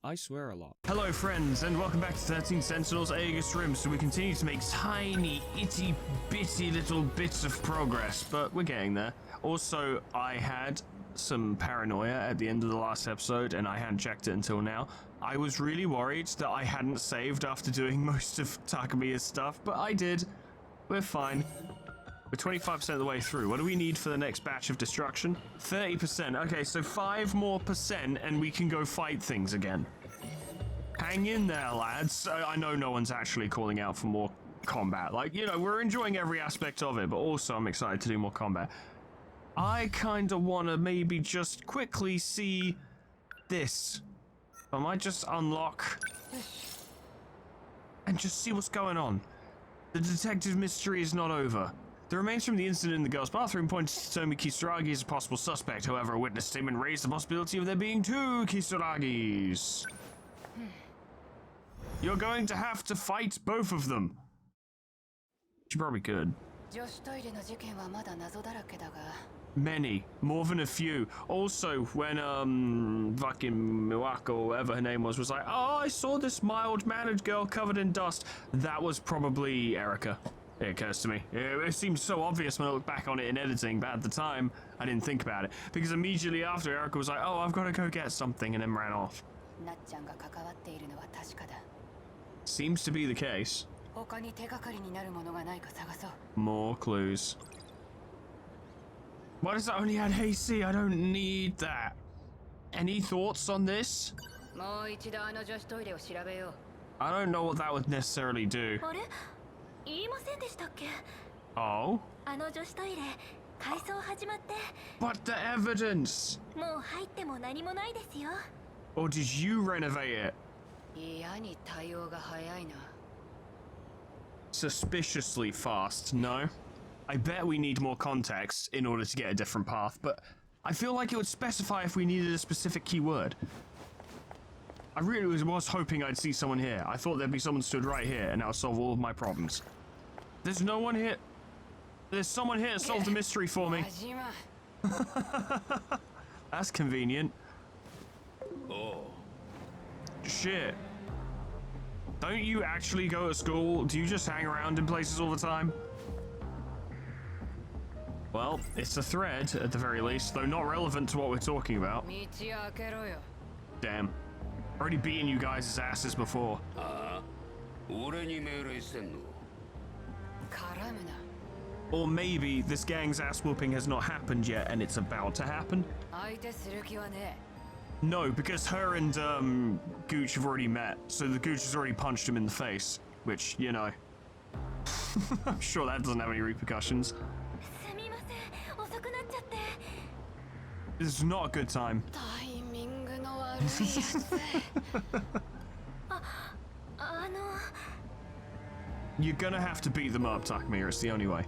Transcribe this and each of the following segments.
I swear a lot. Hello friends, and welcome back to 13 Sentinels Aegis Rim. So we continue to make tiny, itty bitty little bits of progress, but we're getting there. Also, I had some paranoia at the end of the last episode, and I hadn't checked it until now. I was really worried that I hadn't saved after doing most of Takamiya's stuff, but I did. We're fine. We're 25% of the way through. What do we need for the next batch of destruction? 30%. Okay, so 5% more, and we can go fight things again. Hang in there, lads. I know no one's actually calling out for more combat. Like, you know, we're enjoying every aspect of it, but also I'm excited to do more combat. I kind of want to maybe just quickly see this. I might just unlock and just see what's going on. The detective mystery is not over. The remains from the incident in the girls' bathroom pointed to Tomi Kisaragi as a possible suspect. However, a witness statement raised the possibility of there being two Kisaragis. You're going to have to fight both of them. You probably could. Many. More than a few. Also, when, fucking Miwako, whatever her name was like, oh, I saw this mild-mannered girl covered in dust. That was probably Erica. It occurs to me. It seemed so obvious when I look back on it in editing, but at the time, I didn't think about it. Because immediately after, Erica was like, oh, I've got to go get something, and then ran off. Seems to be the case. More clues. Why does that only add Hey-See? I don't need that. Any thoughts on this? I don't know what that would necessarily do. Oh? But the evidence! Or did you renovate it? Suspiciously fast, no? I bet we need more context in order to get a different path, but I feel like it would specify if we needed a specific keyword. I really was hoping I'd see someone here. I thought there'd be someone stood right here, and that would solve all of my problems. There's no one here. There's someone here to solve the mystery for me. That's convenient. Oh. Shit. Don't you actually go to school? Do you just hang around in places all the time? Well, it's a thread, at the very least, though not relevant to what we're talking about. Damn. Already beaten you guys' asses before. Or maybe this gang's ass whooping has not happened yet and it's about to happen? No, because her and Gooch have already met, so the Gooch has already punched him in the face, which, you know. I'm sure that doesn't have any repercussions. This is not a good time. You're gonna have to beat them up, Takamiya. It's the only way.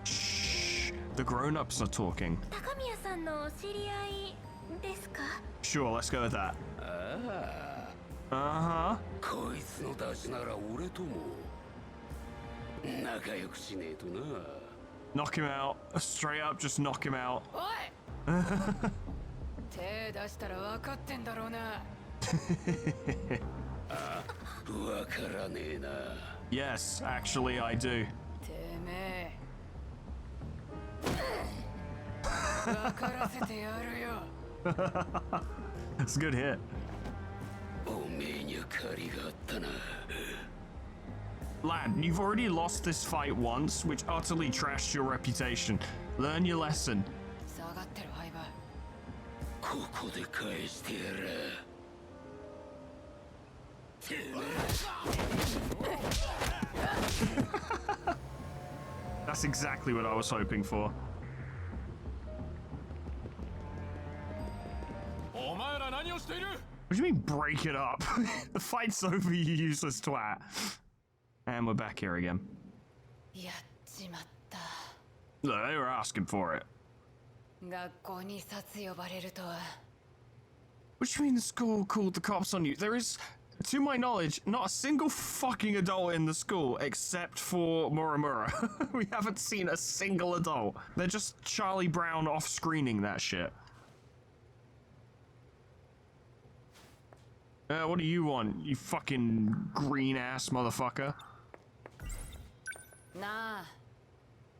Shh. The grown-ups are talking. Sure, let's go with that. Uh-huh. Knock him out. Straight up, just knock him out. Yes, actually I do. That's a good hit. Lad, you've already lost this fight once, which utterly trashed your reputation. Learn your lesson. That's exactly what I was hoping for. What do you mean, break it up? The fight's over, you useless twat. And we're back here again. Look, they were asking for it. What do you mean the school called the cops on you? There is, to my knowledge, not a single fucking adult in the school except for Muramura. We haven't seen a single adult. They're just Charlie Brown off-screening that shit. What do you want, you fucking green-ass motherfucker? Nah.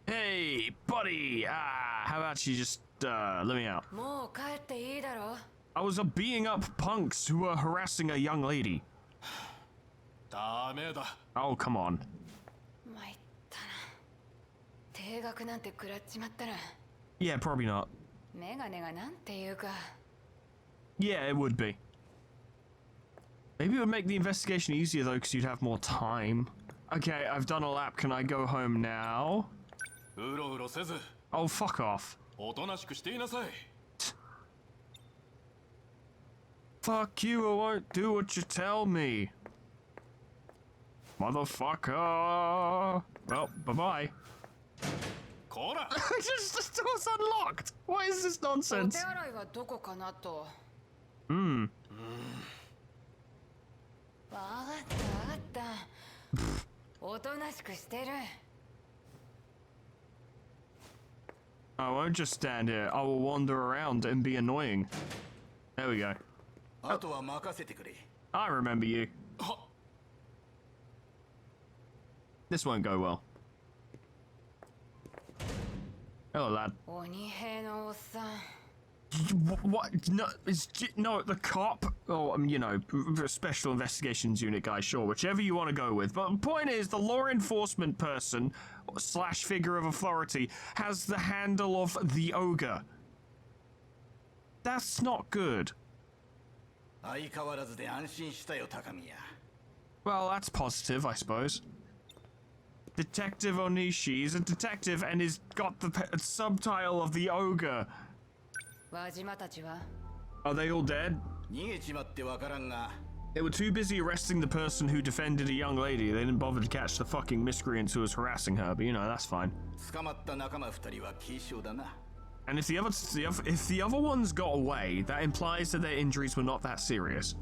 Hey, buddy! How about you just, let me out? もう帰っていいだろ I was beating up punks who were harassing a young lady. ダメだ Oh, come on. 参ったな。定額なんて食らっちまったら Yeah, probably not. メガネがなんていうか Yeah, it would be. Maybe it would make the investigation easier though, because you'd have more time. Okay, I've done a lap. Can I go home now? うろうろせず Oh, fuck off. おとなしくしていなさい Fuck you, I won't do what you tell me. Motherfucker. Well, bye-bye. こら Just the door's unlocked. What is this お nonsense? 手洗いはどこかなと Hmm. わかったわかったおとなしくしてる I won't just stand here. I will wander around and be annoying. There we go. あとは任せてくれ I remember you. は This won't go well. Hello, lad. 鬼兵のおっさん What? No, no, the cop. Oh, you know, special investigations unit guy. Sure, whichever you want to go with. But the point is, the law enforcement person slash figure of authority has the handle of the ogre. That's not good. 相変わらずで安心したよ高宮 Well, that's positive, I suppose. Detective Onishi is a detective and he's got the subtitle of the ogre. 輪島たちは Are they all dead? 逃げちまってわからんが They were too busy arresting the person who defended a young lady. They didn't bother to catch the fucking miscreants who was harassing her, but you know, that's fine. 捕まった仲間二人は軽傷だな And if the other ones got away, that implies that their injuries were not that serious.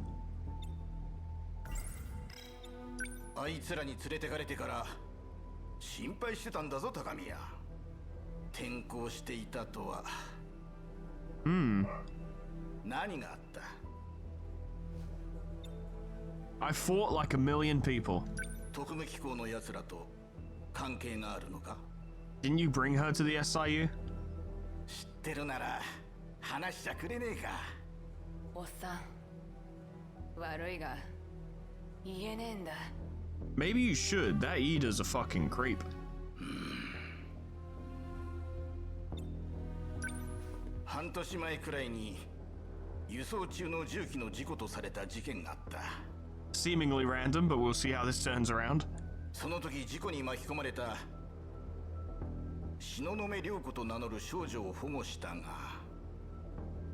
あいつらに連れてかれてから心配してたんだぞ高宮転校していたとは何があった I fought like a million people. 特務機構の奴らと関係があるのか Didn't you bring her to the SIU? 知ってるなら話しちゃくれねえかおっさん悪いが言えねえんだ Maybe you should. That Ida's a fucking creep. 半年前くらいに輸送中の重機の事故とされた事件があった Seemingly random, but we'll see how this turns around. その時事故に巻き込まれた東雲涼子と名乗る少女を保護したが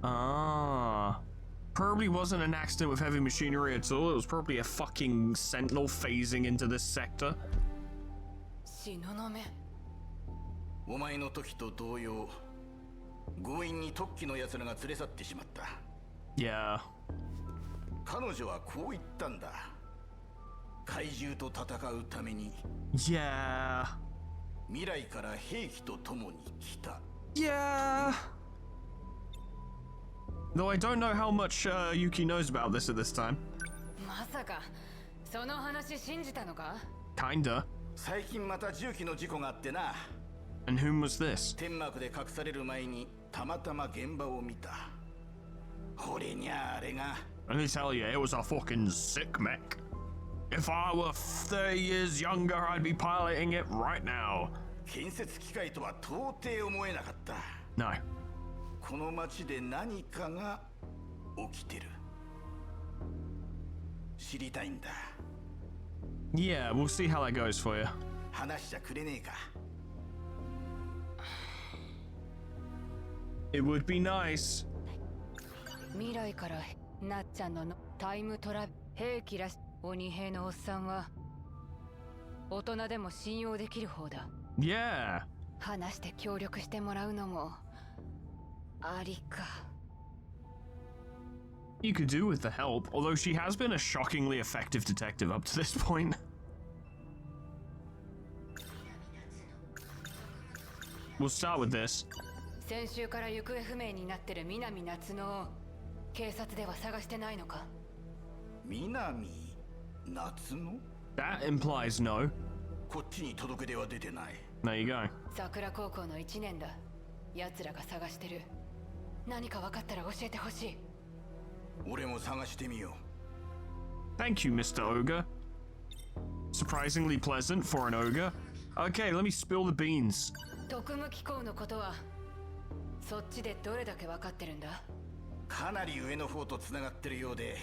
Ah. Probably wasn't an accident with heavy machinery at all. It was probably a fucking sentinel phasing into this sector. 東雲お前の時と同様強引に特機の奴らが連れ去ってしまった Yeah. 彼女はこう言ったんだ怪獣と戦うために Yeah. 未来から兵器と共に来た Yeah. Though I don't know how much Yuki knows about this at this time. まさかその話信じたのか Kinda. 最近また重機の事故があってな And whom was this? 天幕で隠される前にたまたま現場を見た俺にゃあれが Let me tell you, it was a fucking sick mech. If I were 30 years younger, I'd be piloting it right now. 建設機械とは到底思えなかった No. この街で何かが起きてる知りたいんだ Yeah, we'll see how that goes for you. 話しちゃくれねえか It would be nice. 未来からなっちゃんのタイムトラ兵器らし鬼兵のおっさんは大人でも信用できる方だ Yeah. 話して協力してもらうのもありか You could do with the help, although she has been a shockingly effective detective up to this point. We'll start with this. 先週から行方不明になってる南夏乃を警察では探してないのか南夏の That implies no. こっちに届け出は出てない。 There you go. 桜高校の1年だ。奴らが探してる。何か分かったら教えてほしい。俺も探してみよう。 Thank you, Mr. Ogre. Surprisingly pleasant for an ogre. Okay, let me spill the beans. 特務機構のことはそっちでどれだけ分かってるんだ？かなり上の方と繋がってるようで、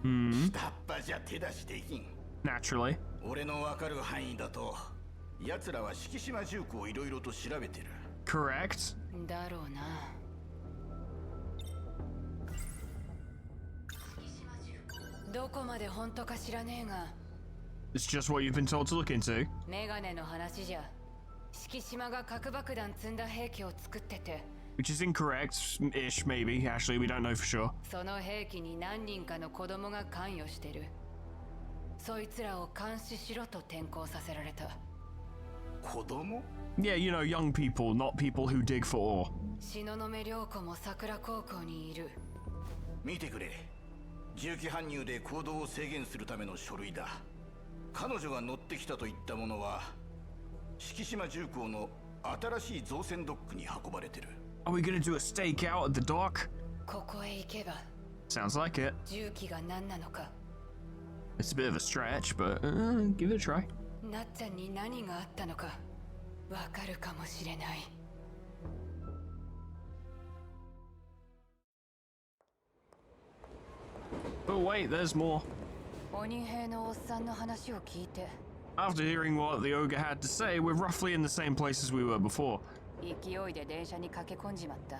下っ端じゃ手出しできん。 Naturally. 俺の分かる範囲だと、奴らは敷島重工をいろいろと調べてる。 Correct. だろうな。どこまで本当か知らねえが、 It's just what you've been told to look into. メガネの話じゃ、敷島が核爆弾積んだ兵器を作ってて、 Which is incorrect-ish, maybe. Actually, we don't know for sure. その兵器に何人かの子供が関与してる。そいつらを監視しろと転校させられた。子供？ Yeah, you know, young people, not people who dig for ore. 東雲涼子も桜高校にいる。見てくれ。重機搬入で行動を制限するための書類だ。彼女が乗ってきたといったものは、敷島重工の新しい造船ドックに運ばれてる。 Are we gonna do a stakeout at the dock? ここへ行けば Sounds like it. 重機が何なのか、 It's a bit of a stretch, but give it a try. なっちゃんに何があったのかわかるかもしれない。 But wait, there's more. 鬼兵のおっさんの話を聞いて、 After hearing what the ogre had to say, we're roughly in the same place as we were before. 勢いで電車に駆け込んじまった。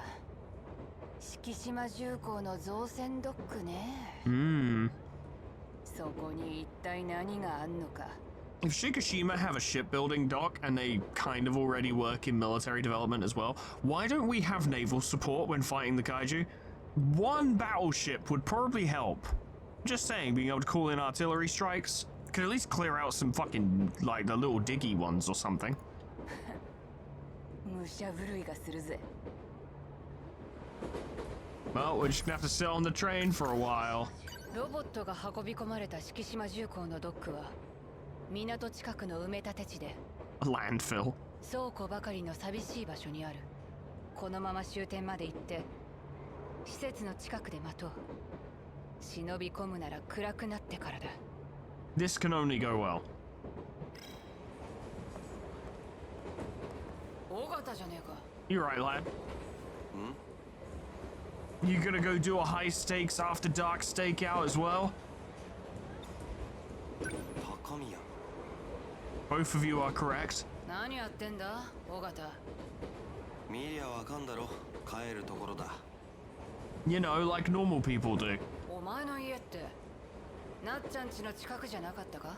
敷島重工の造船ドックね。そこに一体何があんのか。 If Shikishima have a shipbuilding dock and they kind of already work in military development as well, why don't we have naval support when fighting the kaiju? One battleship would probably help. Just saying, being able to call in artillery strikes could at least clear out some fucking, like, the little diggy ones or something. 武者震いがするぜ。 Well, we're just gonna have to sit on the train for a while. ロボットが運び込まれた敷島重工のドックは港近くの埋め立て地で、 A landfill. 倉庫ばかりの寂しい場所にある。このまま終点まで行って施設の近くで待とう。忍び込むなら暗くなってからだ。 This can only go well. 尾形じゃねえか。 You're right, lad. You gonna go do a high stakes after dark stakeout as well? Both of you are correct. 何やってんだ、尾形。見りゃわかんだろ。帰るところだ。You know, like normal people do. お前の家ってなっちゃん家の近くじゃなかったか？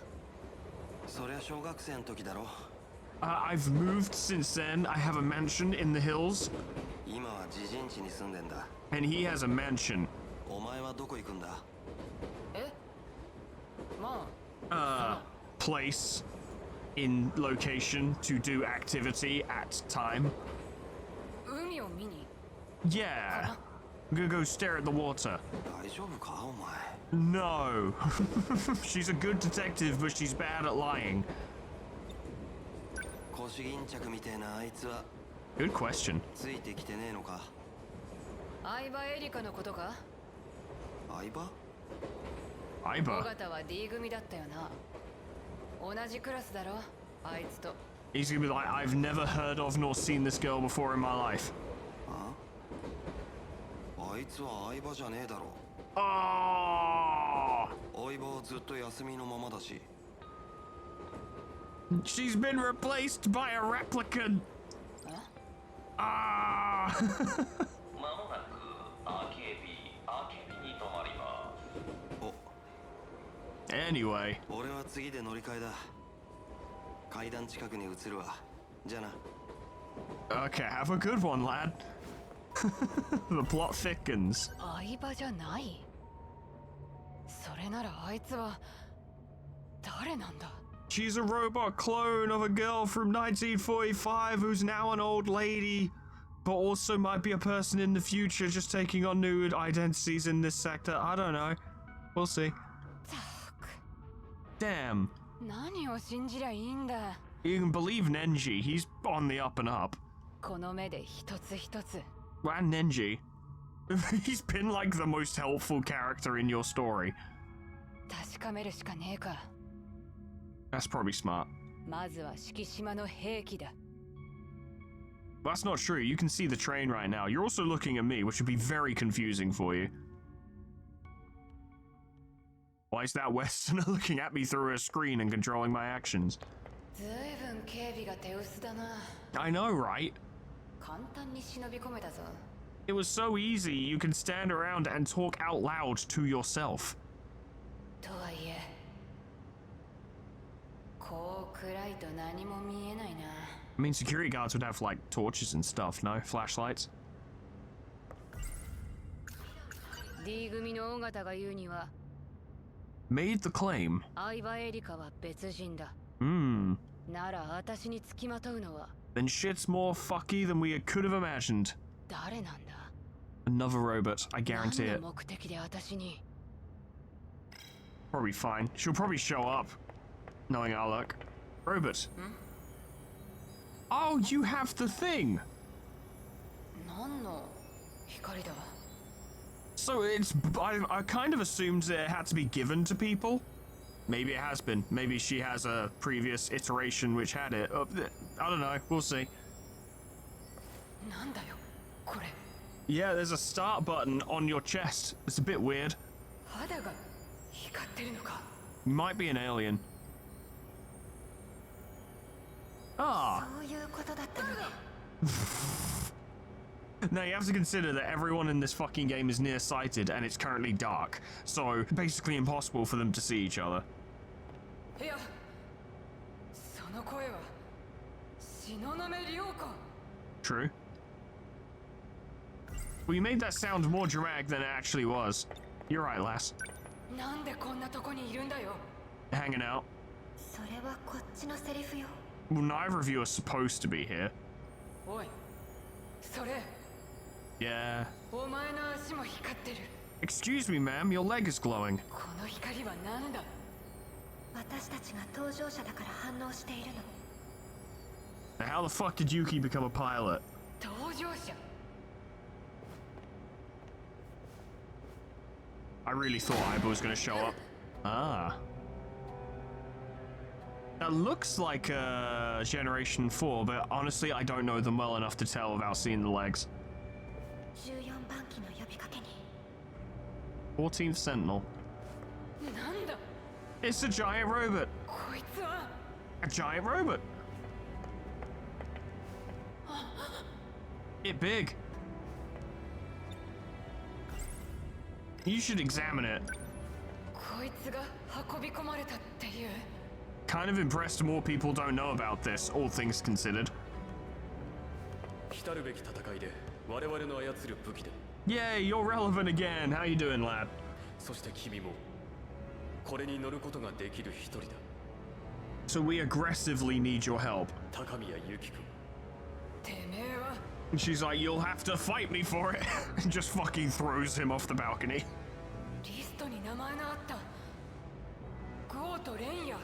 そりゃ小学生の時だろ。I've moved since then. I have a mansion in the hills. 今は自陣地に住んでんだ。 And he has a mansion. お前はどこ行くんだ？え？まあ、Place in location to do activity at time. 海を見に。 Yeah. I'm gonna go stare at the water. 大丈夫かお前。 No. She's a good detective, but she's bad at lying. 腰巾着みてえなあいつは Good question. ついてきてねえのか。相葉エリカのことか？相葉？尾 Iba. 形は D 組だったよな。同じクラスだろ、あいつと。 He's gonna be like, I've never heard of nor seen this girl before in my life. あいつは相葉じゃねえだろ。 Oh! 相葉はずっと休みのままだし。 She's been replaced by a replicant. Ah! まもなく RKB に停まります。 Anyway. 俺は次で乗り換えだ。階段近くに移るわ。じゃあな。 Okay, have a good one, lad. The plot thickens. 相葉じゃない。それならあいつは誰なんだ？ She's a robot clone of a girl from 1945 who's now an old lady, but also might be a person in the future just taking on new identities in this sector. I don't know. We'll see. Damn. 何を信じりゃいいんだ。 You can believe Nenji. He's on the up and up. この目で一つ一つ。 And Nenji. He's been like the most helpful character in your story. 確かめるしかねえか。 That's probably smart. まずは敷島の兵器だ。 That's not true. You can see the train right now. You're also looking at me, which would be very confusing for you. Why is that Westerner looking at me through a screen and controlling my actions? ずいぶん警備が手薄だな。 I know, right? 簡単に忍び込めたぞ。 It was so easy. You can stand around and talk out loud to yourself. とはいえ、こう暗いと何も見えないな。 I mean, security guards would have, like, torches and stuff, no? Flashlights? D 組の尾形が言うには、 Made the claim. 相葉エリカは別人だ。 Hmm. なら私につきまとうのは Then shit's more fucky than we could have imagined. 誰なんだ。 Another robot, I guarantee 何 it. の目的で私に。 Probably fine. She'll probably show up, knowing our luck. Robot. Oh, you have the thing! 何の光だ。 So it's... I kind of assumed it had to be given to people. Maybe it has been. Maybe she has a previous iteration which had it. I don't know. We'll see. なんだよ、これ。 Yeah, there's a start button on your chest. It's a bit weird. 肌が光ってるのか。 You might be an alien. Ah. そういうことだったのね。 Now, you have to consider that everyone in this fucking game is nearsighted and it's currently dark. So, basically impossible for them to see each other. いや、その声は東雲涼子。 True. Well, you made that sound more dramatic than it actually was. You're right, lass. なんでこんなとこにいるんだよ。 Hanging out. それはこっちのセリフよ。 Well, neither of you are supposed to be here. おい、それ、 Yeah. お前の足も光ってる。 Excuse me, ma'am, your leg is glowing. この光は何だ。私たちが搭乗者だから反応しているの。 Now, how the fuck did Yuki become a pilot? 搭乗者。 I really thought Aiba was gonna show up. Ah. That looks like Generation 4, but honestly, I don't know them well enough to tell without seeing the legs. 14番機の呼びかけに。 14th Sentinel. なんだ。 It's a giant robot. こいつは。 A giant robot. It big. You should examine it. こいつが運び込まれたっていう。 Kind of impressed more people don't know about this, all things considered. 来たるべき戦いで我々の操る武器で Yay, you're relevant again. How you doing, lad? そして君もこれに乗ることができる一人だ So we aggressively need your help. 高宮由紀君てめえは。 And she's like, you'll have to fight me for it. And just fucking throws him off the balcony. リストに名前のあった。ゴーとレンや。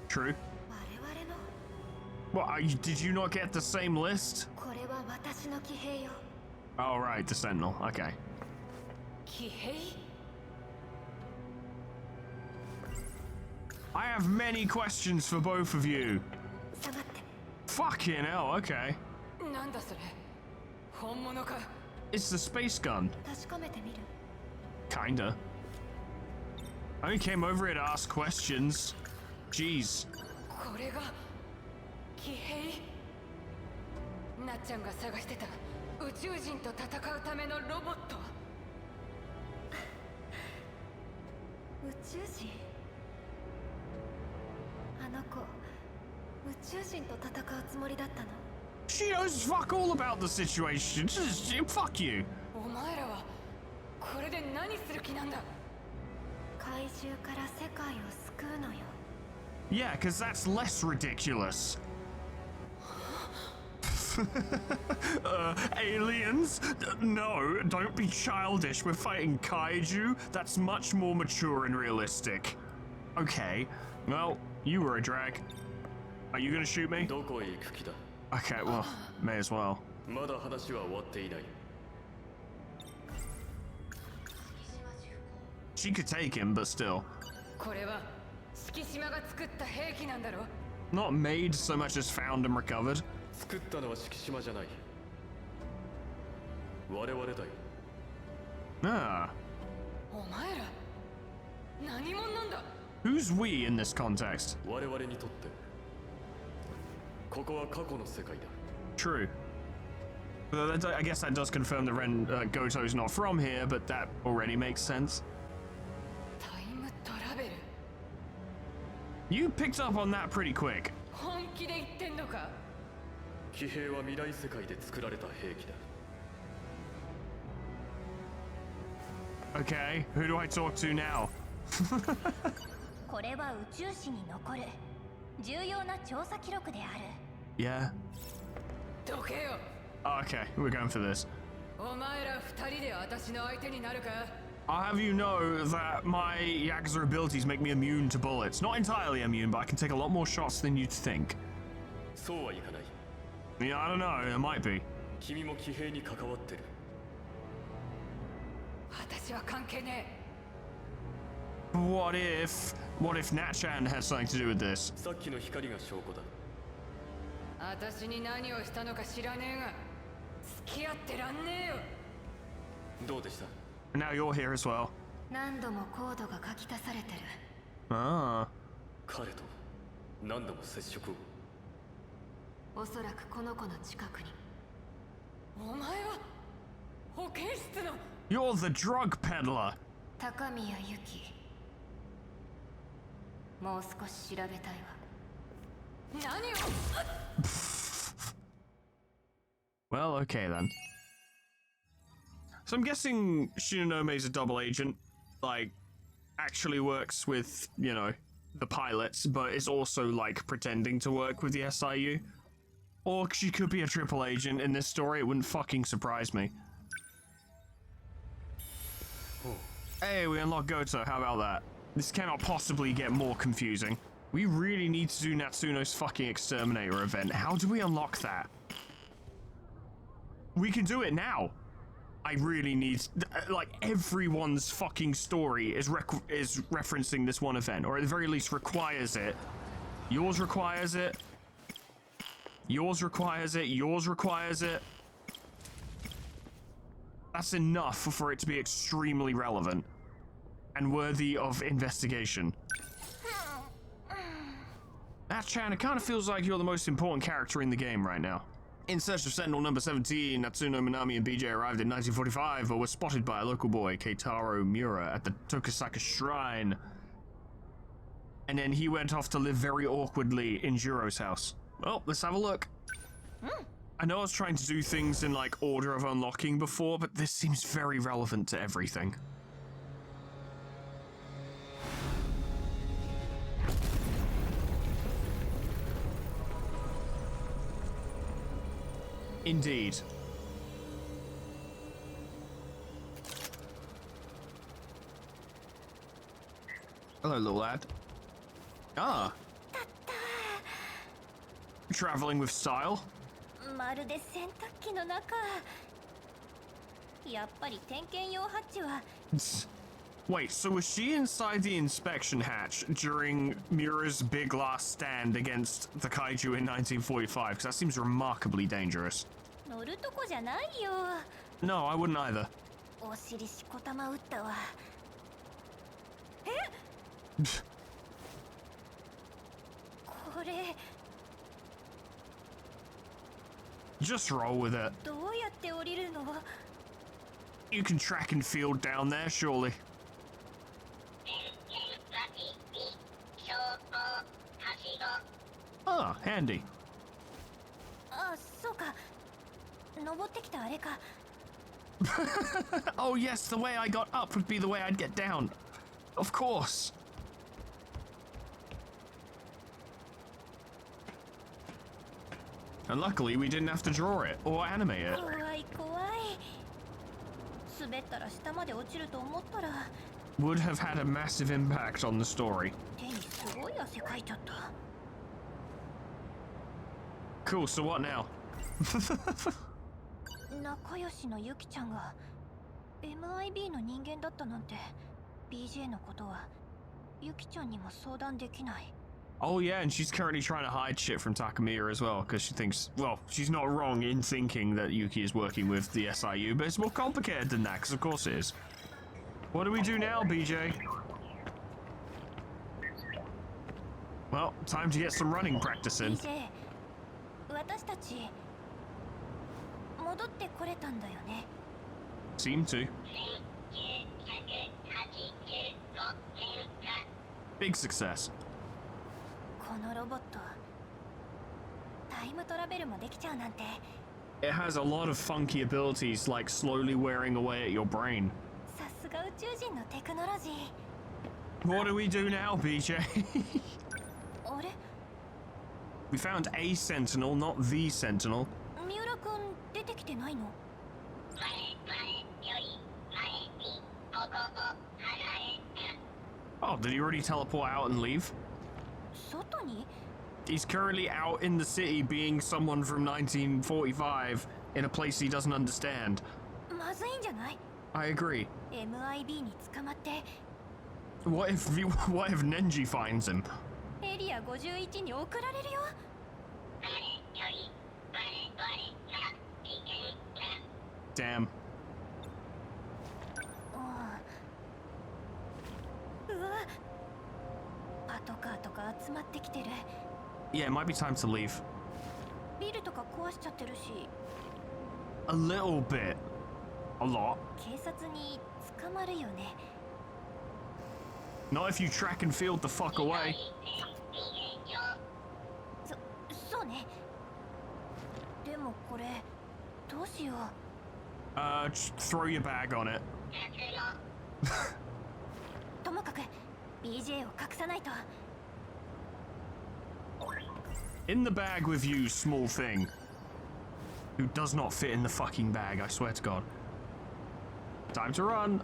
True. 我々の。 What, did you not get the same list? これは私の騎兵よ。 Oh, right, the Sentinel. Okay. 騎兵。 I have many questions for both of you. 下がって。 Fucking hell, okay. なんだそれ。本物か。 It's the space gun. 確かめてみる。 Kinda. I only came over here to ask questions. Jeez. これが騎兵。なっちゃんが探してた宇宙人と戦うためのロボット。宇宙人。あの子、宇宙人と戦うつもりだったの。 She knows fuck all about the situation. Just, fuck you. お前らはこれで何する気なんだ。怪獣から世界を救うのよ。 Yeah, because that's less ridiculous. Aliens? No, don't be childish. We're fighting kaiju. That's much more mature and realistic. Okay. Well, you were a drag. Are you gonna shoot me? どこへ行く気だ Okay, well, may as well. まだ話は終わっていない She could take him, but still. これは敷島が作った兵器なんだろ。 Not made so much as found and recovered. 作ったのは敷島じゃない我々だよ Ah. お前ら何者なんだ。 Who's we in this context? 我々にとってここは過去の世界だ True. Well, I guess that does confirm that Goto's not from here, but that already makes sense. タイムトラベル。 You picked up on that pretty quick. 本気で言ってんのか。騎兵は未来世界で作られた兵器だ Okay, who do I talk to now? これは宇宙史に残る重要な調査記録である Yeah. どけよ。 Okay, we're going for this. お前ら二人で私の相手になるか。 I'll have you know that my Yakuza abilities make me immune to bullets. Not entirely immune, but I can take a lot more shots than you'd think. そうはいかない Yeah, I don't know, it might be. 君も騎兵に関わってる 私は関係ね What if Natchan has something to do with this? さっきの光が証拠だえ。私に何をしたのか知らねえが付き合ってらんねえよ。どうでした And now you're here as well. 何度もコードが書き足されてる Ah. 彼と何度も接触をおそらくこの子の近くにお前は保健室の。 You're the drug peddler. 高宮由紀もう少し調べたいわ何を。 Well, okay then. So I'm guessing Shinonome's a double agent. Like, actually works with, you know, the pilots, but is also, like, pretending to work with the SIU. Or she could be a triple agent in this story, it wouldn't fucking surprise me. Hey, we unlocked Goto, how about that? This cannot possibly get more confusing. We really need to do Natsuno's fucking Exterminator event. How do we unlock that? We can do it now. I really need... Like, everyone's fucking story is referencing this one event, or at the very least requires it. Yours requires it. Yours requires it. Yours requires it. That's enough for it to be extremely relevant and worthy of investigation. Chan, it kind of feels like you're the most important character in the game right now. In search of Sentinel number 17, Natsuno, Minami, and BJ arrived in 1945, but were spotted by a local boy, Keitaro Miura, at the Tokisaka Shrine. And then he went off to live very awkwardly in Juro's house. Well, let's have a look. I know I was trying to do things in, like, order of unlocking before, but this seems very relevant to everything. Indeed. Hello, little lad. Ah. Traveling with style. まるで洗濯機の中やっぱり点検用ハッチは Wait, so was she inside the inspection hatch during Miura's big last stand against the kaiju in 1945? Because that seems remarkably dangerous. 乗るとこじゃないよ No, I wouldn't either. お尻しこたま打ったわこれ Just roll with it. どうやって降りるの You can track and field down there, surely. Ah, handy. あ、そうか登ってきたあれか Oh yes, the way I got up would be the way I'd get down. Of course. And luckily we didn't have to draw it or animate it. 怖い怖い滑ったら下まで落ちると思ったら would have had a massive impact on the story. 手にすごい汗かいちゃった。 Cool, so what now? 仲良しのユキちゃんが MIB の人間だったなんて BJ のことはユキちゃんにも相談できない。 Oh yeah, and she's currently trying to hide shit from Takamiya as well, because she thinks, well, she's not wrong in thinking that Yuki is working with the SIU, but it's more complicated than that, because of course it is. What do we do now, BJ? Well, time to get some running practice in. BJ 私たち戻ってこれたんだよね。 Seem to. Big success. このロボットタイムトラベルもできちゃうなんて。 It has a lot of funky abilities, like slowly wearing away at your brain. さすが宇宙人のテクノロジー。 What do we do now, BJ? あれ We found a Sentinel, not the Sentinel. 三浦くん出てきてないの？ Oh, did he already teleport out and leave? 外に？ He's currently out in the city being someone from 1945 in a place he doesn't understand. まずいんじゃない？ I agree. MIB に捕まって What if Nenji finds him? エリア51に送られるよ。 Damn. うわ、パトカーとか集まってきてる。 Yeah, it might be time to leave. ビルとか壊しちゃってるし。 A little bit. A lot. 警察に捕まるよね。 Not if you track and field the fuck away. そうね。でもこれどうしよう。 Just throw your bag on it. ともかく BJ を隠さないと。 In the bag with you, small thing. Who does not fit in the fucking bag, I swear to God. Time to run.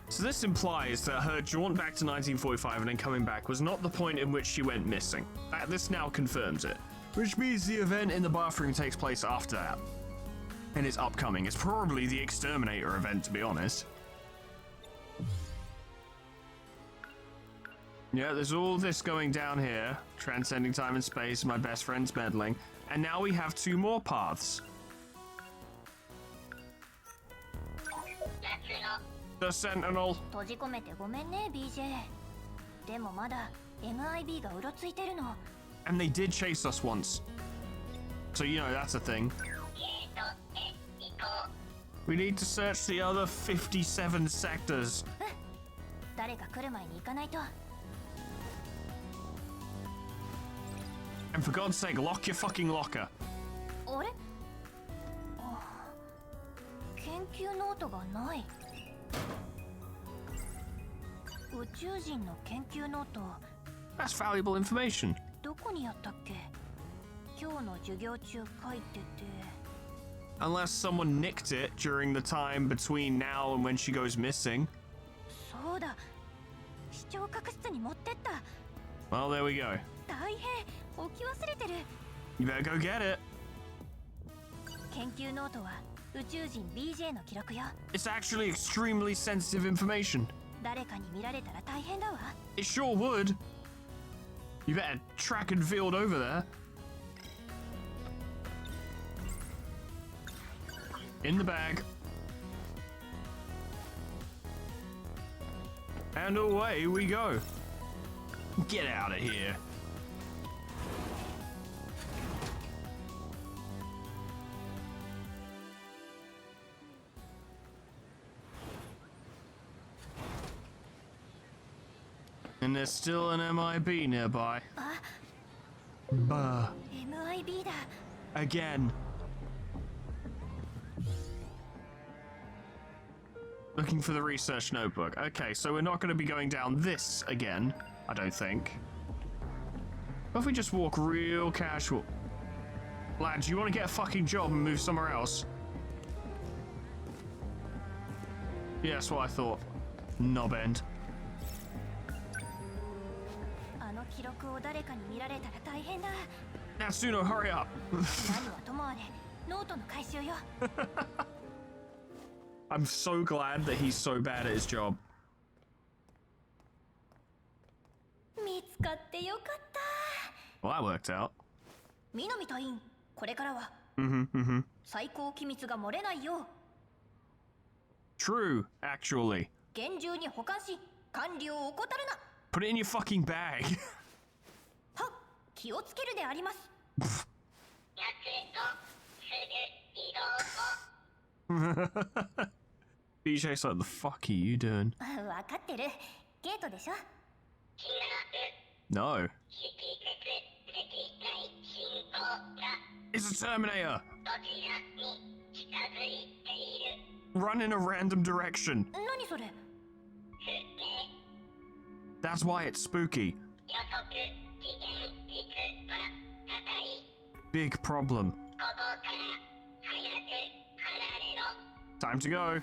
So this implies that her jaunt back to 1945 and then coming back was not the point in which she went missing. This now confirms it. Which means the event in the bathroom takes place after that. And it's upcoming. It's probably the Exterminator event, to be honest. Yeah, there's all this going down here. Transcending time and space, my best friend's meddling. And now we have two more paths. The Sentinel. 閉じ込めてごめんね BJ。でもまだ MIB がうろついてるの。 And they did chase us once. So you know that's a thing. We need to search the other 57 sectors. 誰か来る前に行かないと。 And for God's sake, lock your fucking locker. あれ？研究ノートがない。宇宙人の研究ノート。 That's valuable information. どこにやったっけ？今日の授業中書いてて。 Unless someone nicked it during the time between now and when she goes missing. そうだ。視聴覚室に持ってった。 Well, there we go. 大変。置き忘れてる。 You better go get it. 研究ノートは宇宙人 BJ の記録よ。 It's actually extremely sensitive information. 誰かに見られたら大変だわ。 It sure would. You better track and field over there. In the bag. And away we go. Get out of here. And there's still an MIB nearby. Bah. MIB だ。 Again. Looking for the research notebook. Okay, so we're not going to be going down this again. I don't think. What if we just walk real casual? Lads, you want to get a fucking job and move somewhere else? Yeah, that's what I thought. Knobend. あの記録を誰かに見られたら大変だ。 Natsuno, hurry up! 何はともあれ、ノートの回収よ。 I'm so glad that he's so bad at his job. 見つかってよかった。 Well, that worked out. 南隊員、これからは 最高機密が漏れないよう True, actually. 厳重に保管し、管理を怠るな。 Put it in your fucking bag. はっ、気をつけるであります。 BJ's like, the fuck are you doing? わかってる。ゲートでしょ。 No. It's a Terminator! Run in a random direction. 何それ。 That's why it's spooky. Big problem. Time to go.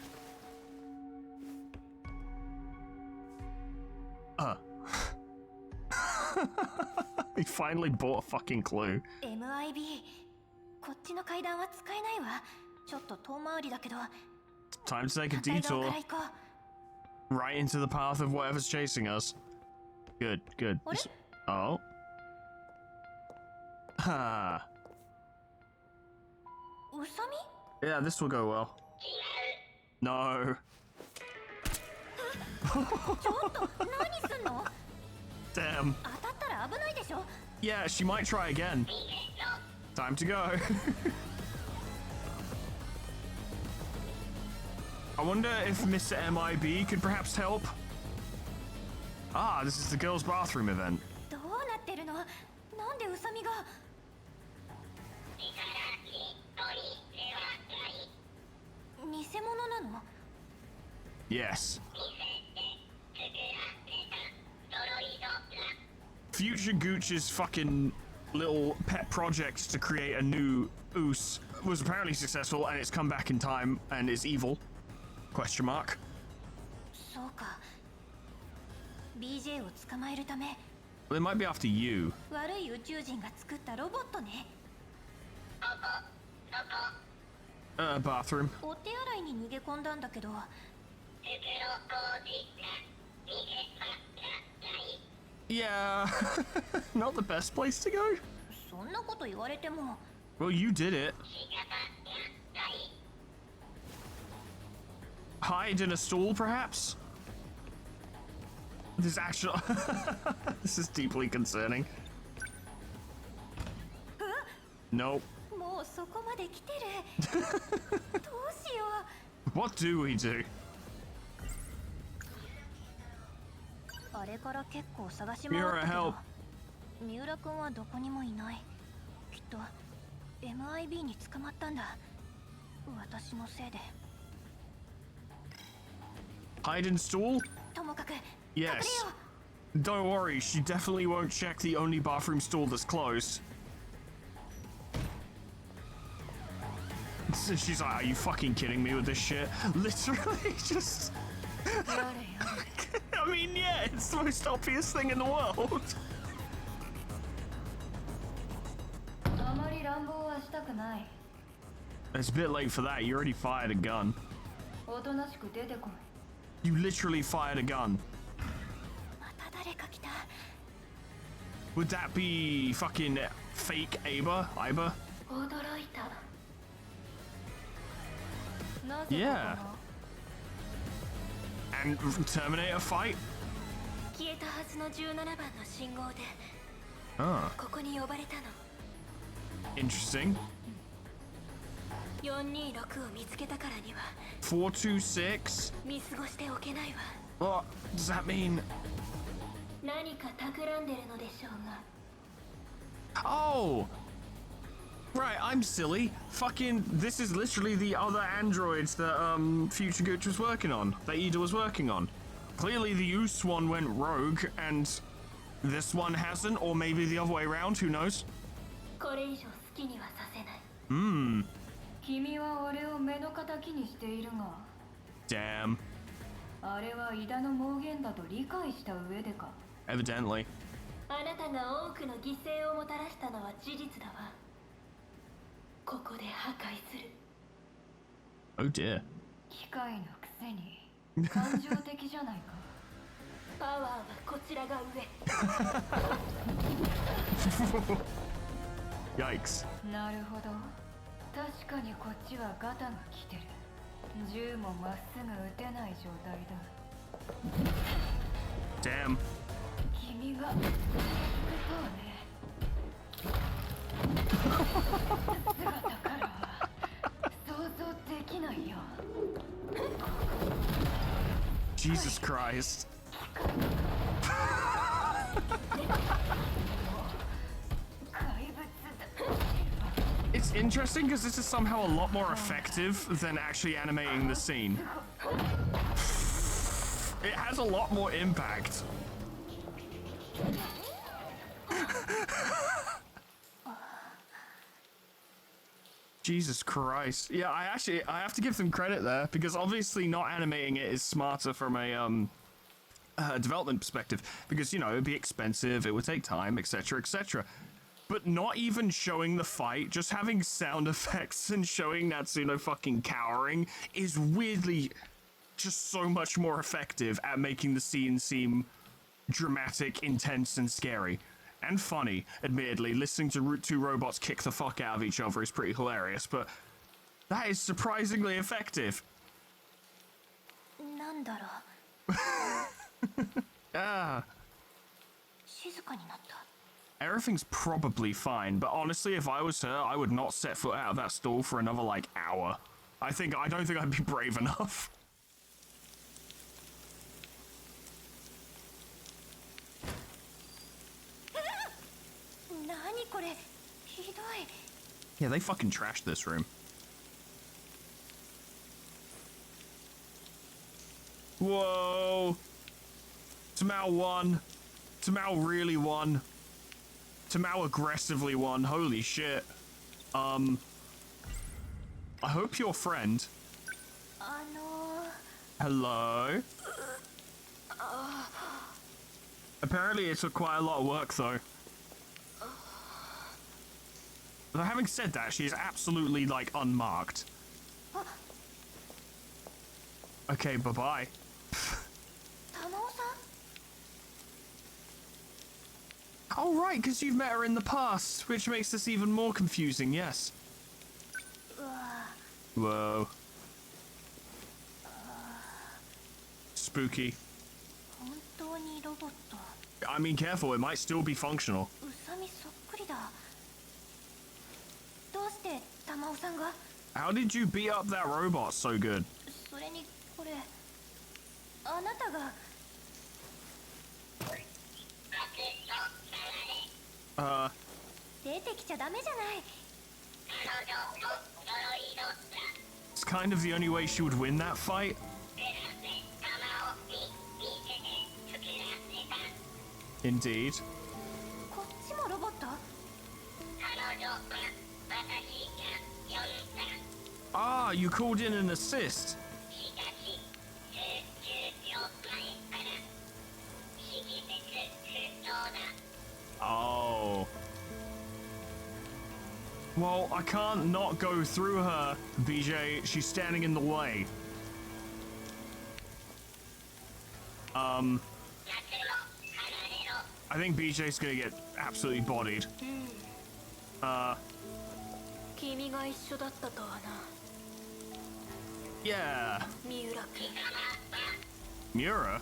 He finally bought a fucking clue. MIB、こっちの階段は使えないわ。ちょっと遠回りだけど。 Time to take a 反対側 detour から行こう。 right into the path of whatever's chasing us. Good, good. What? Oh. Ha. ウサミ？ Yeah, this will go well. No. ちょっと何すんの？ Damn. 当たったら危ないでしょ。 Yeah, she might try again. Time to go. I wonder if Mr. MIB could perhaps help. Ah, this is the girls' bathroom event. どうなってるの？なんでウサミが？偽物なの？ Yes. Future Gooch's fucking little pet project to create a new Oos was apparently successful, and it's come back in time and is evil. Question mark. そうか。BJ を捕まえるため、 Well, it might be after you. 悪い宇宙人が作ったロボットね。 Bathroom. お手洗いに逃げ込んだんだけど。 Yeah, not the best place to go. そんなこと言われても。 Well, you did it. Hide in a stall, perhaps? This actually... This is deeply concerning. Nope. もうそこまで来てる。どうしよう。 What do we do? あれから結構探し回ったけど、三浦君はどこにもいない。きっと MIB に捕まったんだ。私のせいで。 Hide in stall? ともかく、 Yes. Don't worry, she definitely won't check the only bathroom stall that's closed. She's like, are you fucking kidding me with this shit? Literally just... I mean, yeah, it's the most obvious thing in the world. あまり乱暴はしたくない。 It's a bit late for that, you already fired a gun. おとなしく出てこい。 You literally fired a gun. また誰か来た。 Would that be fucking fake Aba? 驚いた。なぜここ Yeah. And Terminator fight? 消えたはずの17番の信号で Ah, ここに呼ばれたの。 interesting. 426を見つけたからには 426? 見過ごしておけないわ。 What does that mean? 何か企んでるのでしょうが。 Oh! Right, I'm silly. Fucking, this is literally the other androids that, Future Gooch was working on, that Ida was working on. Clearly the Oos one went rogue, and this one hasn't, or maybe the other way around, who knows? これ以上好きにはさせない。君は俺を目の敵にしているが。Damn. あれはイダの妄言だと理解した上でか。Evidently. あなたが多くの犠牲をもたらしたのは事実だわ。ここで破壊する。Oh dear. 機械のくせに感情的じゃないか。パワーはこちらが上。Yikes. なるほど。確かにこっちはガタが来てる。銃もまっすぐ撃てない状態だ。Damn. 君がそうね。姿からは想像できないよ。Jesus Christ. It's interesting because this is somehow a lot more effective than actually animating the scene. It has a lot more impact. Jesus Christ. Yeah, I have to give them credit there, because obviously not animating it is smarter from a development perspective, because, you know, it'd be expensive, it would take time, etc., etc. But not even showing the fight, just having sound effects and showing Natsuno fucking cowering is weirdly just so much more effective at making the scene seem dramatic, intense, and scary. And funny, admittedly. Listening to two robots kick the fuck out of each other is pretty hilarious, but that is surprisingly effective. なんだろう。Ah. 静かになった。 Everything's probably fine, but honestly, if I was her, I would not set foot out of that stall for another, like, hour. I don't think I'd be brave enough. Yeah, they fucking trashed this room. Whoa! Tamao won. Tamao really won. Tamao aggressively won. Holy shit. I hope your friend. Hello? Apparently it took quite a lot of work, though. Though having said that, she is absolutely, like, unmarked. Okay, bye-bye. Oh, right, because you've met her in the past, which makes this even more confusing, yes. Whoa. Spooky. I mean, careful, it might still be functional. How did you beat up that robot so good? It's kind of the only way she would win that fight. Indeed. Ah, you called in an assist. Oh. Well, I can't not go through her, BJ. She's standing in the way. I think BJ's gonna get absolutely bodied. Yeah. Miura?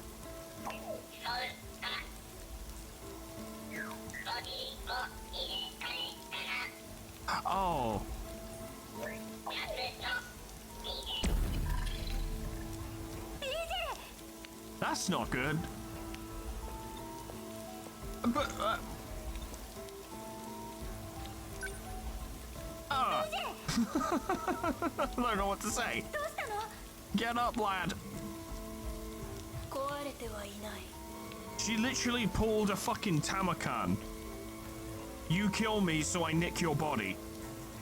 Oh. That's not good. But, I don't know what to say. Get up, lad. She literally pulled a fucking Tamakan. You kill me, so I nick your body.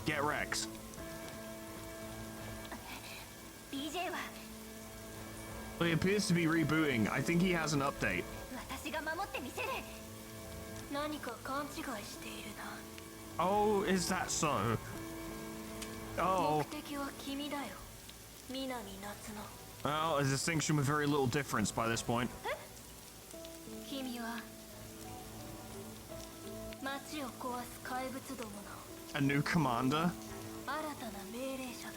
Get Rex. BJ は Well, he appears to be rebooting. I think he has an update. 私が守ってみせる。何か勘違いしているな。Oh, is that so? Oh. 目的は君だよ。南夏の。 Well, a distinction with very little difference by this point. 君は街を壊す怪物どもの A new commander? 新たな命令者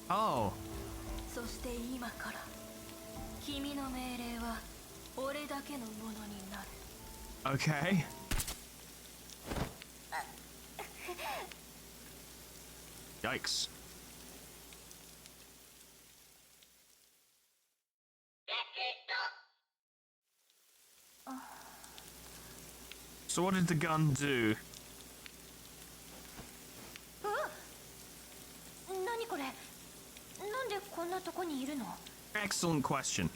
だ。 Oh. そして今から君の命令は俺だけのものになる。 Okay. Yikes. So what did the gun do? 何これ？なんでこんなとこにいるの？ Excellent question.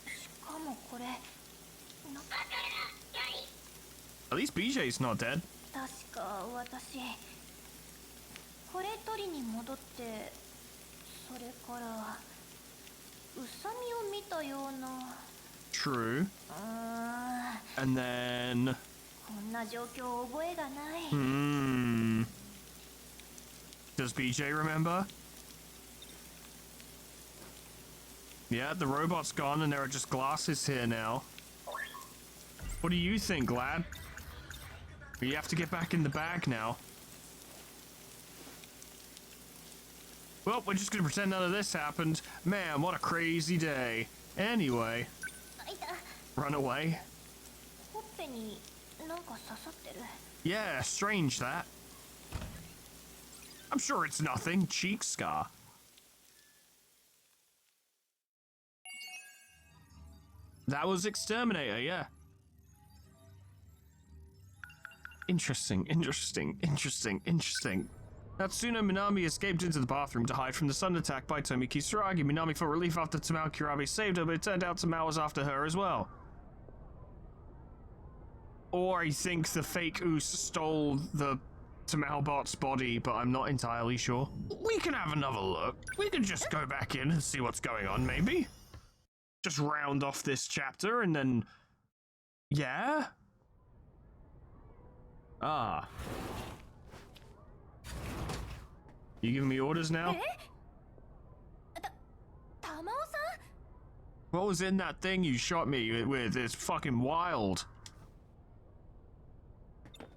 しかもこれ。At least BJ's not dead. 確か私これ取りに戻ってそれからウサミを見たような。 True. And then... こんな状況覚えがない。 Does BJ remember? Yeah, the robot's gone and there are just glasses here now. What do you think, lad? You have to get back in the bag now. Well, we're just gonna pretend none of this happened. Man, what a crazy day. Anyway. あ、いた。 Run away? ほっぺになんか刺さってる。 Yeah, strange that. I'm sure it's nothing. Cheek scar. That was Exterminator, yeah. Interesting. Natsuno Minami escaped into the bathroom to hide from the sun attack by Tomi Kisaragi. Minami fought relief after Tamao Kurabe saved her, but it turned out Tamao was after her as well. Or I think the fake Oos stole the Tamao bot's body, but I'm not entirely sure. We can have another look. We can just go back in and see what's going on, maybe. Just round off this chapter and then... Yeah? Ah. You giving me orders now? 玉尾さん？ What was in that thing you shot me with? It's fucking wild.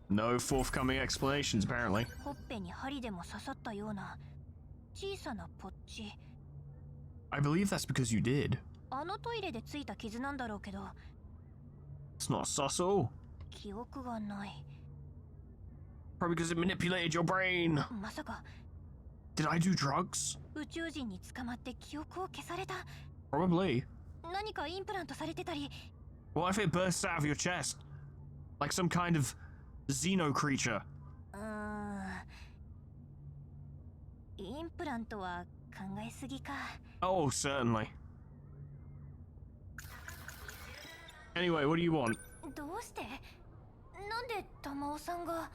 No forthcoming explanations, apparently. ほっぺに針でも刺さったような小さなポッチ。 I believe that's because you did. あのトイレでついた傷なんだろうけど、 It's not subtle. 記憶がない。 Probably because it manipulated your brain. まさか Did I do drugs? 宇宙人に捕まって記憶を消された。 Probably. 何かインプラントされてたり。 What if it bursts out of your chest? Like some kind of xeno creature. インプラントは考えすぎか。 Oh, certainly. Anyway, what do you want? どうして？なんで玉尾さんが？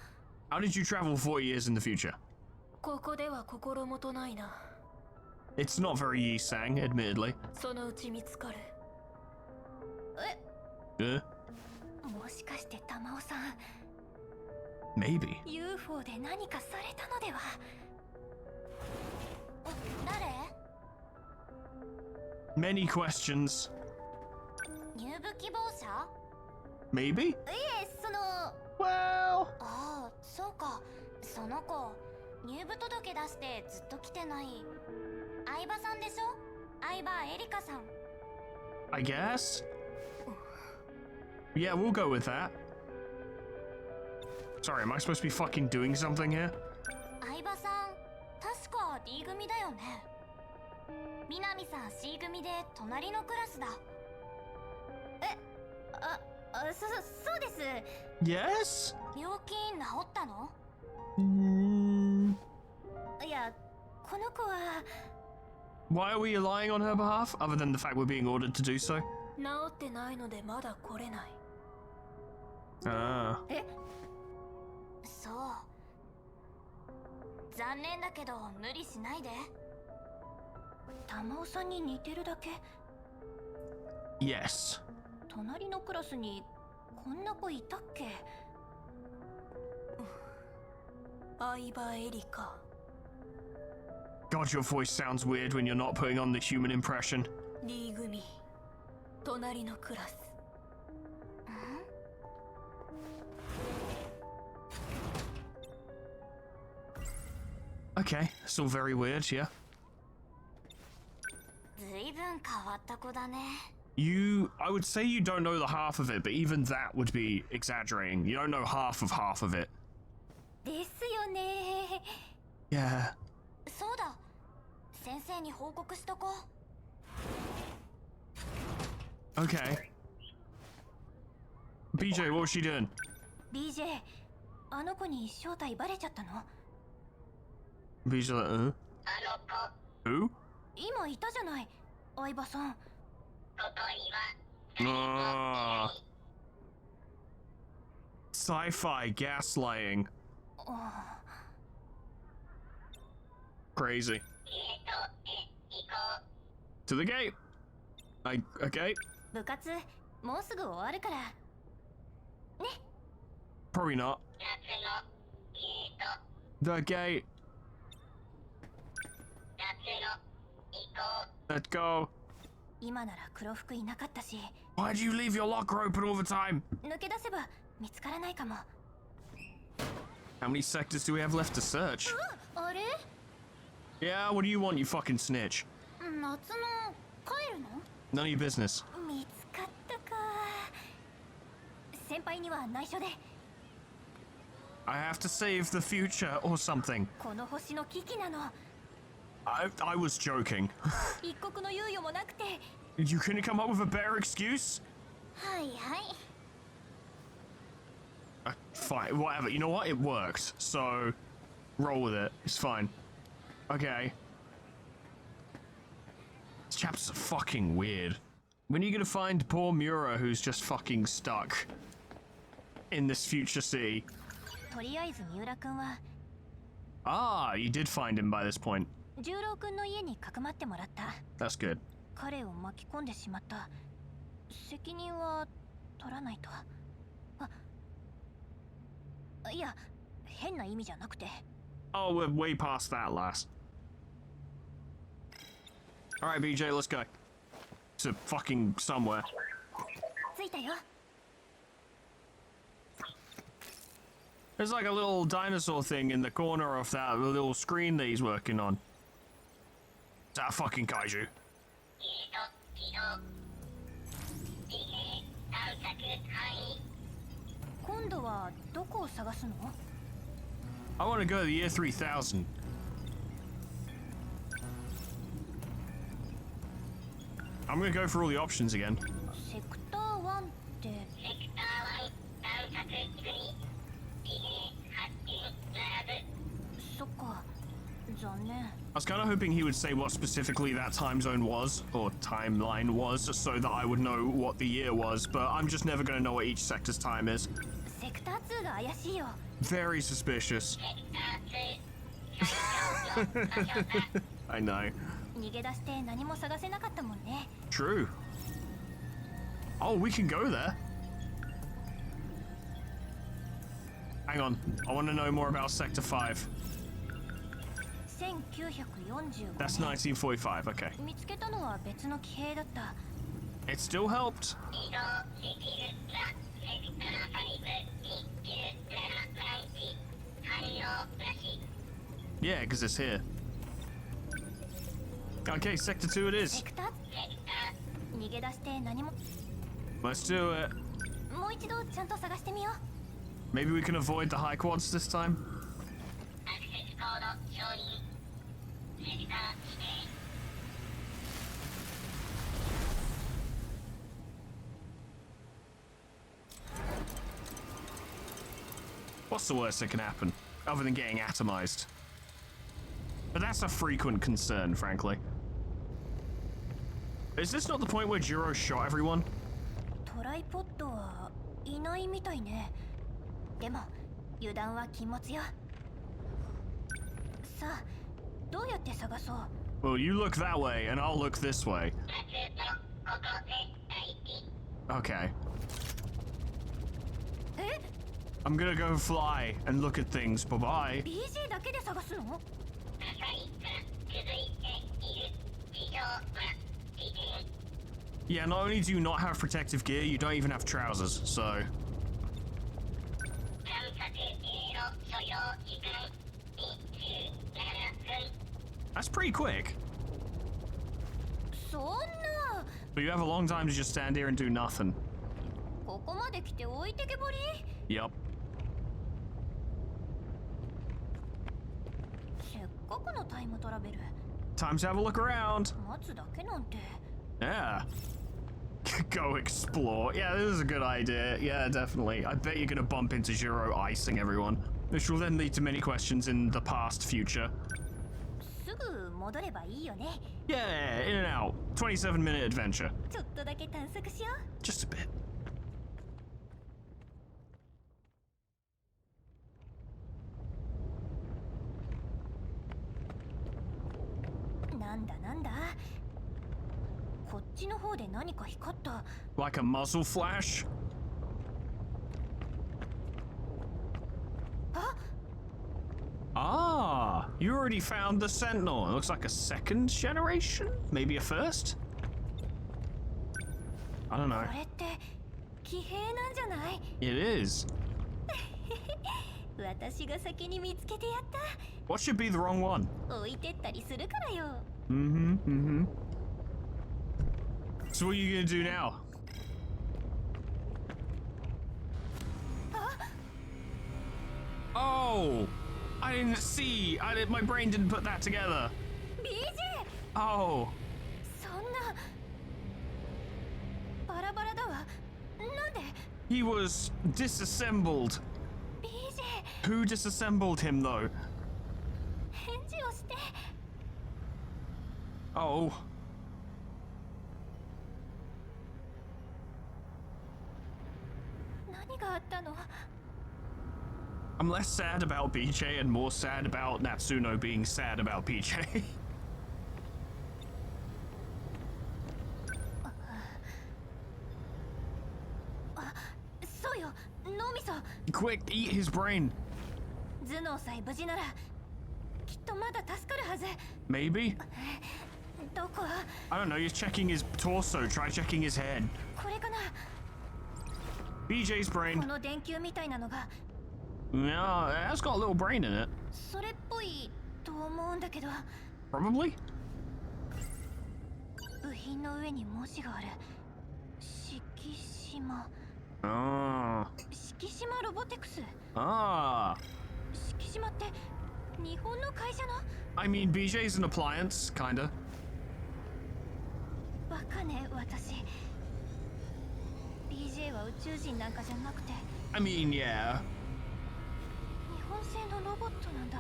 How did you travel 4 years in the future? ここでは心もとないな。 It's not very Yi-sang, admittedly. そのうち見つかる。もしかして玉尾さん Maybe. UFO で何かされたのでは？誰？ Many questions. 入部希望者？ Maybe? いえ、その。 Well... ああ、そうか。その子、入部届出してずっと来てない。相葉さんでしょ？相葉エリカさん。 I guess? Yeah, we'll go with that. Sorry, am I supposed to be fucking doing something here? 相葉さん、確か D 組だよね。南さん C 組で隣のクラスだ。そうです。 Yes? 病気治ったの？ いや、この子は。 Why are we relying on her behalf, other than the fact we're being ordered to do so? 治ってないのでまだ来れない。Ah. そう残念だけど無理しないで。玉尾さんに似てるだけ。 Yes. 隣のクラスにこんな子いたっけ。相葉エリカ。 God, your voice sounds weird when you're not putting on the human impression. D 組隣のクラス。Okay, it's all very weird, yeah. ずいぶん変わった子だね。 I would say you don't know the half of it, but even that would be exaggerating. You don't know half of it. ですよね。 Yeah. そうだ。先生に報告しとこう。 Okay. BJ, what was she doing? BJ、あの子に正体バレちゃったの？ BJ, like, Who? 今いたじゃない、相葉さん。 Ah. Sci-fi gaslighting. Crazy. To the gate. Okay. 部活もうすぐ終わるから。ね。 Probably not. The gate. Let's go. 今なら黒服いなかったし、 Why do you leave your locker open all the time? 抜け出せば見つからないかも。 How many sectors do we have left to search? あれ？ Yeah, what do you want, you fucking snitch? 夏の帰るの？ None of your business. 見つかったか。先輩には内緒で。 I have to save the future or something. この星の危機なの。 I was joking. 一刻の猶予もなくて。 You couldn't come up with a better excuse? はいはい。 Fine, whatever. You know what? It worked. So, roll with it. It's fine. Okay. These chapters are fucking weird. When are you gonna find poor Mura who's just fucking stuck in this future city? とりあえず三浦くんは Ah, you did find him by this point. 十郎くんの家にかくまってもらった。 That's good. 彼を巻き込んでしまった責任は取らないと。いや、変な意味じゃなくて。 Oh, we're way past that, lass. Alright, BJ, let's go. To fucking somewhere. 着いたよ。 There's like a little dinosaur thing in the corner of that little screen that he's working on. Is that a fucking kaiju? .今度はどこを探すの？ I want to go to the year 3000. I'm gonna go for all the options again. セクター1って。そっか、残念。 I was kind of hoping he would say what specifically that time zone was, or timeline was, so that I would know what the year was, but I'm just never gonna know what each sector's time is. セクター2が怪しいよ。 Very suspicious. I know. 逃げ出して何も探せなかったもんね。 True. Oh, we can go there. Hang on. I want to know more about Sector 5. 1945 That's 1945, okay. 見つけたのは別の騎兵だった。 It still helped. Yeah, because it's here. Okay, Sector 2 it セ is. クター逃げ出して何も。 Let's do it. もう一度ちゃんと探してみよう。 Maybe we can avoid the high quads this time. What's the worst that can happen, other than getting atomized? But that's a frequent concern, frankly. Is this not the point where Jiro shot everyone? トライポッドはいないみたいね。でも油断は禁物よ。さあ、どうやって探そう。 Well, you look that way, and I'll look this way. Okay. え、 I'm gonna go fly and look at things. Bye-bye. BJ だけで探すの？ Yeah, not only do you not have protective gear, you don't even have trousers, so... That's pretty quick. そんな。 But you have a long time to just stand here and do nothing. ここまで来て置いてけぼり？ Yup. せっかくのタイムトラベル。 Time to have a look around. 待つだけなんて。 Yeah. Go explore. Yeah, this is a good idea. Yeah, definitely. I bet you're gonna bump into Jiro icing everyone, which will then lead to many questions in the past future. すぐ戻ればいいよね。 Yeah, in and out. 27-minute adventure. ちょっとだけ探索しよ Just a bit. う。なんだなんだ。こっちの方で何か光った。 Like a muzzle flash? あ、 Ah, you already found the Sentinel. It looks like a second generation? Maybe a first? I don't know. これって騎兵なんじゃない？ It is. 私が先に見つけてやった。 What should be the wrong one? 置いてったりするからよ。 So what are you gonna do now? Oh! I didn't see! My brain didn't put that together! BJ! Oh! そんな。バラバラだわ。なんで？ He was disassembled! BJ! Who disassembled him though? 返事をして。 Oh. 何があったの？ I'm less sad about BJ and more sad about Natsuno being sad about BJ. そうよ、脳みそ。 Quick, eat his brain. 頭脳さえ無事ならきっとまだ助かるはず。 Maybe? どこ？ I don't know, he's checking his torso. Try checking his head. これかな？ BJ's こ brain. の電球みたいなのが No, it has got a little brain in it. それっぽいと思うんだけど。 Probably? 部品の上に文字がある。敷島。 Ah. 敷島ロボテクス。 Ah. 敷島って日本の会社の？ I mean, BJ's an appliance, kinda. バカね、私。BJ は宇宙人なんかじゃなくて I mean, yeah. 日本製のロボットなんだ。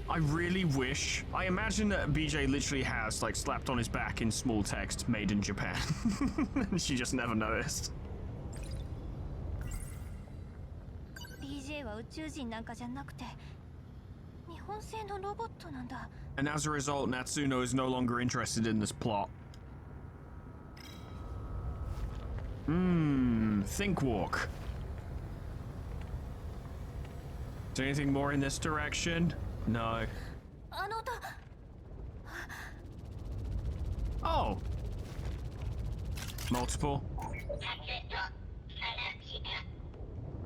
I really wish. I imagine that BJ literally has, like, slapped on his back in small text, made in Japan. And she just never noticed. BJ は宇宙人なんかじゃなくて日本製のロボットなんだ。 And as a result, Natsuno is no longer interested in this plot. Think walk. Is there anything more in this direction? No. あの音。 Oh! Multiple.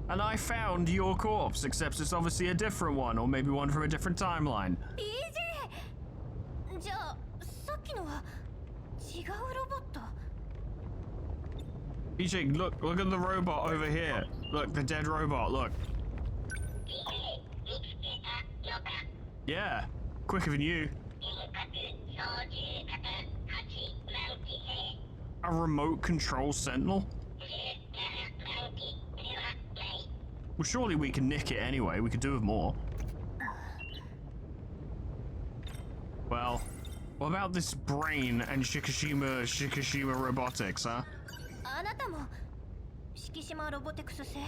And I found your corpse, except it's obviously a different one, or maybe one from a different timeline. BJ! じゃあさっきのは違うロボット？ BJ, look at the robot over here. Look, the dead robot, look. Yeah, quicker than you. A remote control sentinel? Well, surely we can nick it anyway. We could do with more. Well, what about this brain and Shikishima robotics, huh? あなたも敷敷島ロボテクス製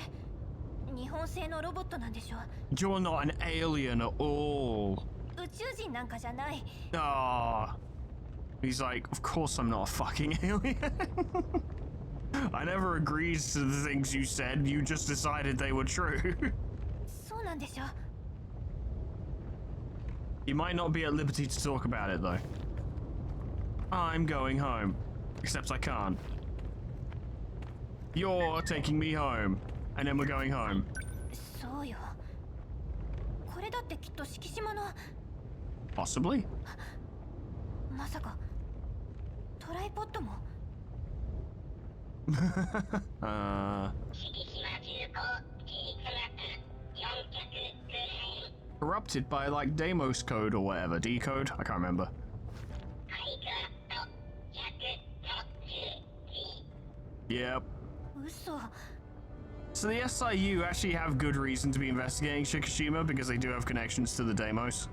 日本製のロボットなんでしょ。 You're not an alien at all. 宇宙人なんかじゃない。 Ah. He's like, of course I'm not a fucking alien. I never agreed to the things you said. You just decided they were true. そうなんでしょ。 You might not be at liberty to talk about it, though. I'm going home. Except I can't. You're taking me home. And then we're going home. そうよ。これだってきっと敷島の Possibly? まさかトライポッドも Corrupted by like Deimos code or whatever. Decode? I can't remember. Yep. 嘘。 So the SIU actually have good reason to be investigating Shikishima because they do have connections to the Deimos.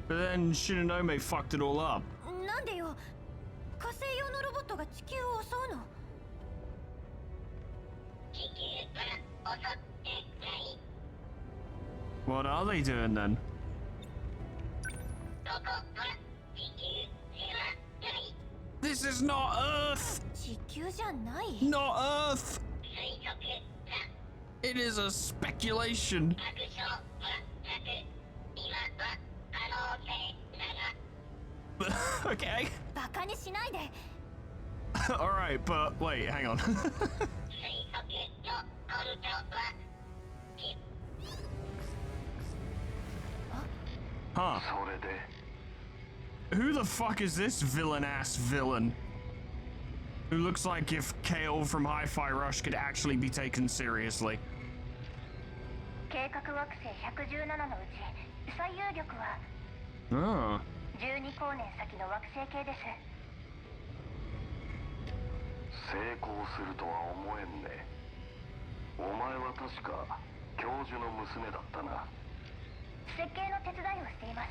But then Shinonome fucked it all up. なんでよ。火星用のロボットが地球を襲うの。 What are they doing then? This is not Earth! 地球じゃない。 Not Earth! It is a speculation. Okay. バカにしないで。 Alright, but wait, hang on. Huh. Who the fuck is this villain-ass villain? Who looks like if Kale from Hi-Fi Rush could actually be taken seriously. 計画惑星117のうち最有力は Oh. 12光年先の惑星系です。成功するとは思えんね。お前は確か教授の娘だったな。設計の手伝いをしています。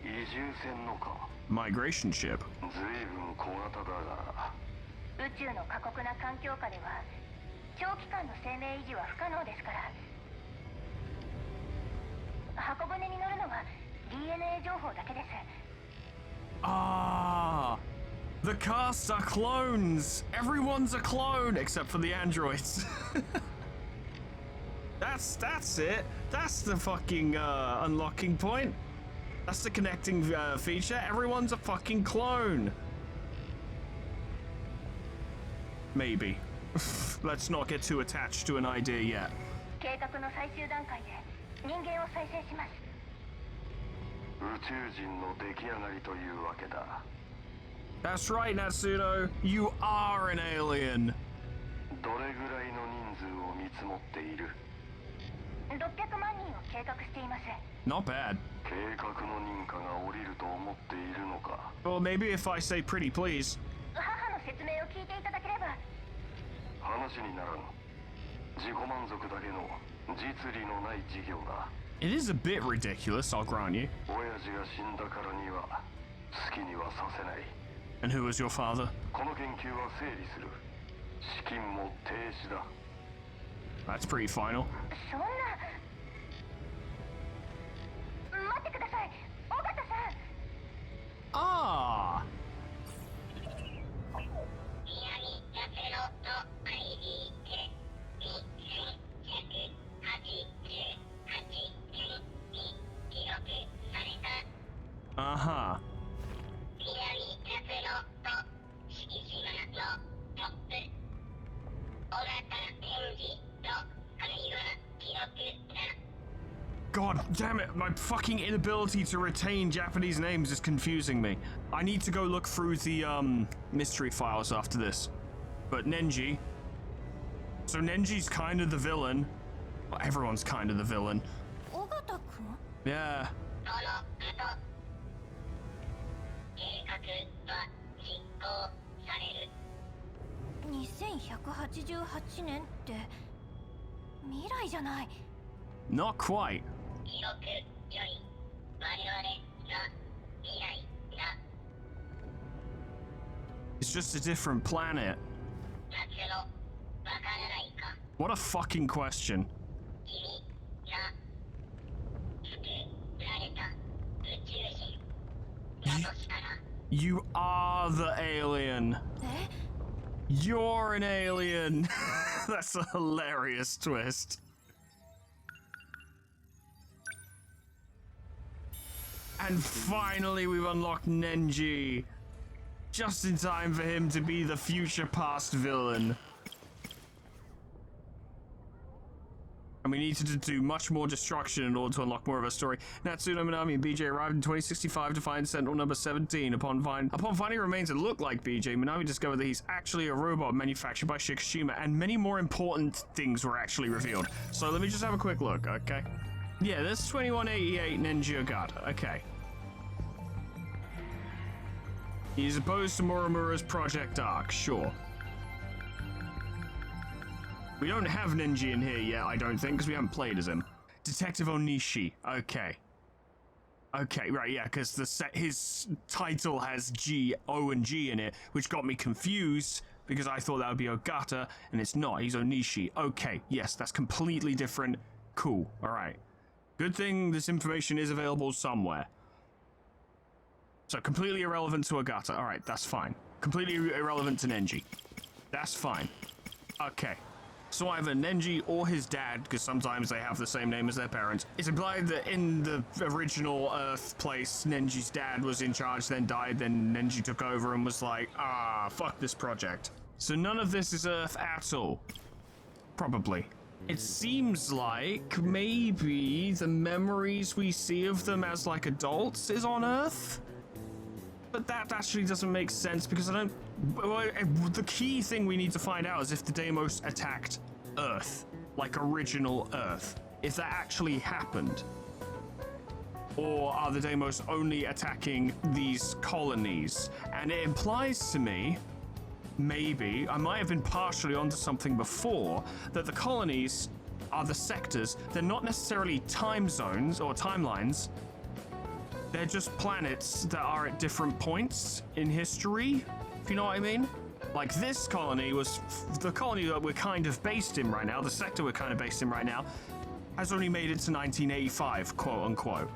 移住船のか。 Migration ship. ずいぶん小型だが。宇宙の過酷な環境下では長期間の生命維持は不可能ですから。箱舟に乗るのは DNA 情報だけです。 Ah. The cast are clones. Everyone's a clone except for the androids. That's it. That's the fucking unlocking point. That's the connecting feature. Everyone's a fucking clone. Maybe. Let's not get too attached to an idea yet. 計画の最終段階で人間を再生します。宇宙人の出来上がりというわけだ。 That's right, Natsuno. You are an alien. どれぐらいの人数を見積もっている600万人を計画しています。 Not bad. 計画の認可が下りると思っているのか Well, maybe if I say pretty please. 母の説明を聞いていただければ。話にならん自己満足だけの実利のない事業だ It is a bit ridiculous, I'll grant you. 親父が死んだからには好きにはさせない And who was your father? この研究は整理する資金も停止だ That's pretty final. そんな。待ってください、尾形さん。 Ah. Uh-huh. God damn it, my fucking inability to retain Japanese names is confusing me. I need to go look through the mystery files after this. But Nenji. So Nenji's kind of the villain. Well, everyone's kind of the villain. 尾形くん。 Yeah. 2188年って未来じゃない。 Not quite. 記録より我々が未来だ。It's just a different planet. What a fucking question. You are the alien. You're an alien. That's a hilarious twist. And finally we've unlocked Nenji. Just in time for him to be the future past villain. And we needed to do much more destruction in order to unlock more of our story. Natsuno, Minami, and BJ arrived in 2065 to find Sentinel number 17. Upon finding remains that look like BJ, Minami discovered that he's actually a robot manufactured by Shikishima, and many more important things were actually revealed. So let me just have a quick look, okay? Yeah, there's 2188 Nenji Ogata, okay. He's opposed to Morimura's Project Arc, sure. We don't have Nenji in here yet, I don't think, because we haven't played as him. Detective Onishi, okay. Okay, right, yeah, because his title has G, O, and G in it, which got me confused, because I thought that would be Ogata, and it's not, he's Onishi. Okay, yes, that's completely different. Cool, alright. Good thing this information is available somewhere. So, completely irrelevant to Ogata, alright, that's fine. Completely irrelevant to Nenji. That's fine. Okay. So either Nenji or his dad, because sometimes they have the same name as their parents. It's implied that in the original Earth place, Nenji's dad was in charge, then died, then Nenji took over and was like, ah, fuck this project. So none of this is Earth at all. Probably. It seems like maybe the memories we see of them as like adults is on Earth? But that actually doesn't make sense because the key thing we need to find out is if the Deimos attacked Earth, like original Earth. If that actually happened. Or are the Deimos only attacking these colonies? And it implies to me, maybe, I might have been partially onto something before, that the colonies are the sectors. They're not necessarily time zones or timelines. They're just planets that are at different points in history, if you know what I mean. Like this colony was, the colony that we're kind of based in right now, the sector we're kind of based in right now, has only made it to 1985, quote unquote.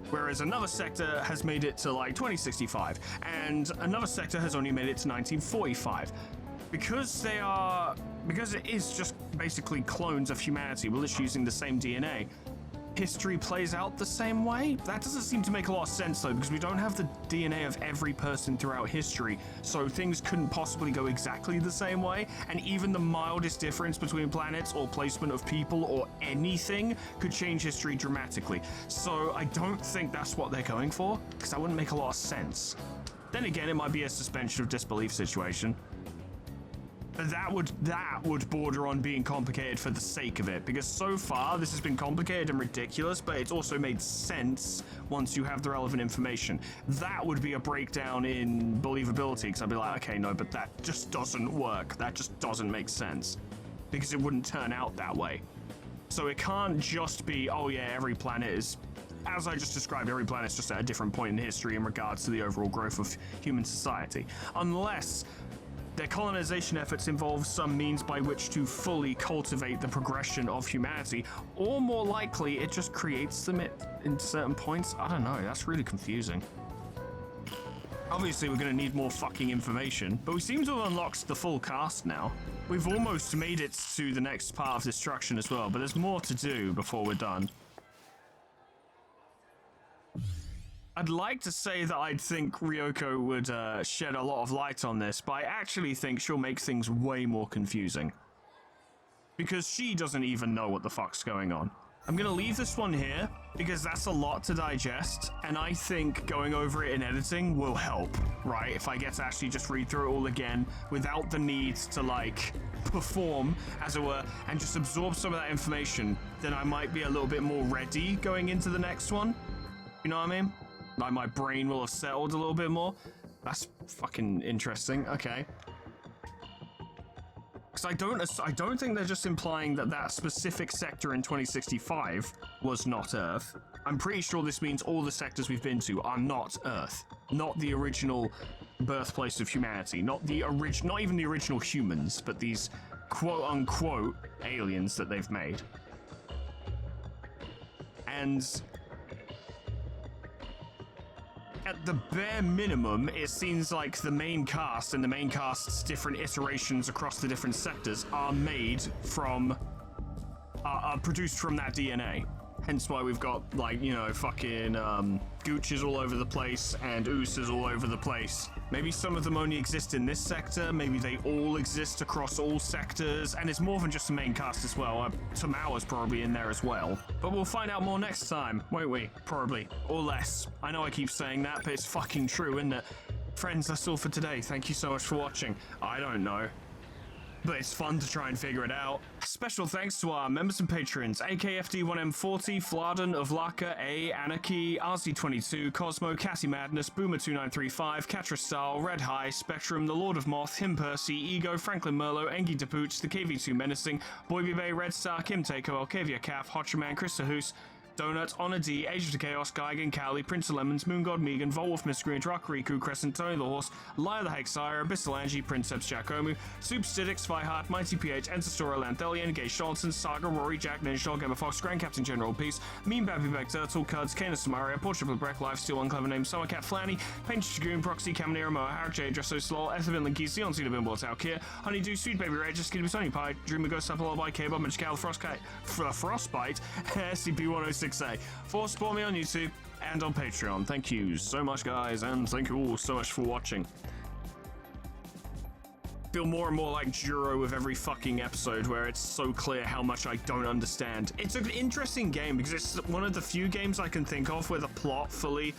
Whereas another sector has made it to like 2065, and another sector has only made it to 1945. Because it is just basically clones of humanity, we're just using the same DNA. History plays out the same way? That doesn't seem to make a lot of sense though, because we don't have the DNA of every person throughout history, so things couldn't possibly go exactly the same way, and even the mildest difference between planets or placement of people or anything could change history dramatically. So I don't think that's what they're going for, because that wouldn't make a lot of sense. Then again, it might be a suspension of disbelief situation. That would border on being complicated for the sake of it, because so far this has been complicated and ridiculous, but it's also made sense once you have the relevant information. That would be a breakdown in believability, because I'd be like, okay, no, but that just doesn't work. That just doesn't make sense, because it wouldn't turn out that way. So it can't just be, oh yeah, every planet is, as I just described, every planet's just at a different point in history in regards to the overall growth of human society. Unless their colonization efforts involve some means by which to fully cultivate the progression of humanity, or more likely, it just creates them in certain points. I don't know, that's really confusing. Obviously, we're gonna need more fucking information, but we seem to have unlocked the full cast now. We've almost made it to the next part of destruction as well, but there's more to do before we're done. I'd like to say that I'd think Ryoko would shed a lot of light on this, but I actually think she'll make things way more confusing. Because she doesn't even know what the fuck's going on. I'm gonna leave this one here, because that's a lot to digest, and I think going over it in editing will help, right? If I get to actually just read through it all again, without the need to, like, perform, as it were, and just absorb some of that information, then I might be a little bit more ready going into the next one. You know what I mean? Like my brain will have settled a little bit more. That's fucking interesting. Okay. Because I don't think they're just implying that that specific sector in 2065 was not Earth. I'm pretty sure this means all the sectors we've been to are not Earth. Not the original birthplace of humanity. Not even the original humans, but these quote-unquote aliens that they've made. And at the bare minimum, it seems like the main cast and the main cast's different iterations across the different sectors are made from, are produced from that DNA. Hence why we've got, like, you know, fucking Gooches all over the place and Oosas all over the place. Maybe some of them only exist in this sector, maybe they all exist across all sectors, and it's more than just the main cast as well. Tamawa's probably in there as well. But we'll find out more next time, won't we? Probably. Or less. I know I keep saying that, but it's fucking true, isn't it? Friends, that's all for today. Thank you so much for watching. I don't know, but it's fun to try and figure it out. Special thanks to our members and patrons: AKFD1M40, Fladen of Laka, A, Anarchy, RC22, Cosmo, Catty Madness, Boomer2935, Catra Style, Red High, Spectrum, The Lord of Moth, Him Percy, Ego, Franklin Merlo, Engi DePooch, The KV2 Menacing, Boyby Bay, Red Star, Kim Takeo, Alcavia Calf, Hotcherman, Chris Sahus, Donut, Honor D, Age of the Chaos, Geigen, Cowley, Prince of Lemons, Moon God Megan, Volwolf, Miscreant, Rockariku, Crescent, Tony the Horse, Liar the Hexire, Abyssalangi, Princeps Giacomo, Superstitics, Fireheart, Mighty PH, Encistora, Lanthelian, Gay Charlton, Saga, Rory, Jack, Ninja Dog, Emma Fox, Grand Captain General Peace, Mean Babby Bag Turtle, Cuds, Kana Samaria, Portrait of Breck, Lifesteal, Unclever Name, Summercat, Flanny, Painted Dragoon, Proxy, Caminera, Moa, Harrick J, Dresso, Slol, Ethervin, Linky, Sion, Cedar Bimbo, Talkir, Honeydew, Sweet Baby Ray, Just Skiddy Sony Pie, Dreamer Ghost, Supple, Lullaby, K-Bob, Magic Cal, Frostbite, SCP-106A. Support me on YouTube and on Patreon. Thank you so much, guys, and thank you all so much for watching. Feel more and more like Juro with every fucking episode, where it's so clear how much I don't understand. It's an interesting game because it's one of the few games I can think of where the plot fully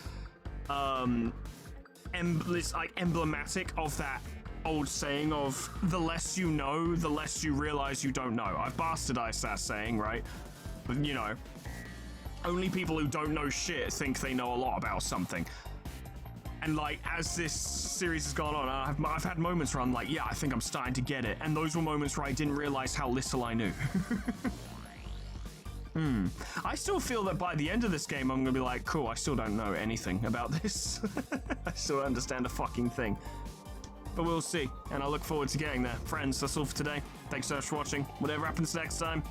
is like emblematic of that old saying of the less you know, the less you realize you don't know. I've bastardized that saying, right? But you know, only people who don't know shit think they know a lot about something. And like, as this series has gone on, I've had moments where I'm like, yeah, I think I'm starting to get it. And those were moments where I didn't realize how little I knew. I still feel that by the end of this game, I'm gonna be like, cool, I still don't know anything about this. I still don't understand a fucking thing. But we'll see, and I look forward to getting there. Friends, that's all for today. Thanks so much for watching. Whatever happens next time,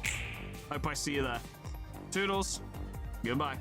hope I see you there. Toodles. Goodbye.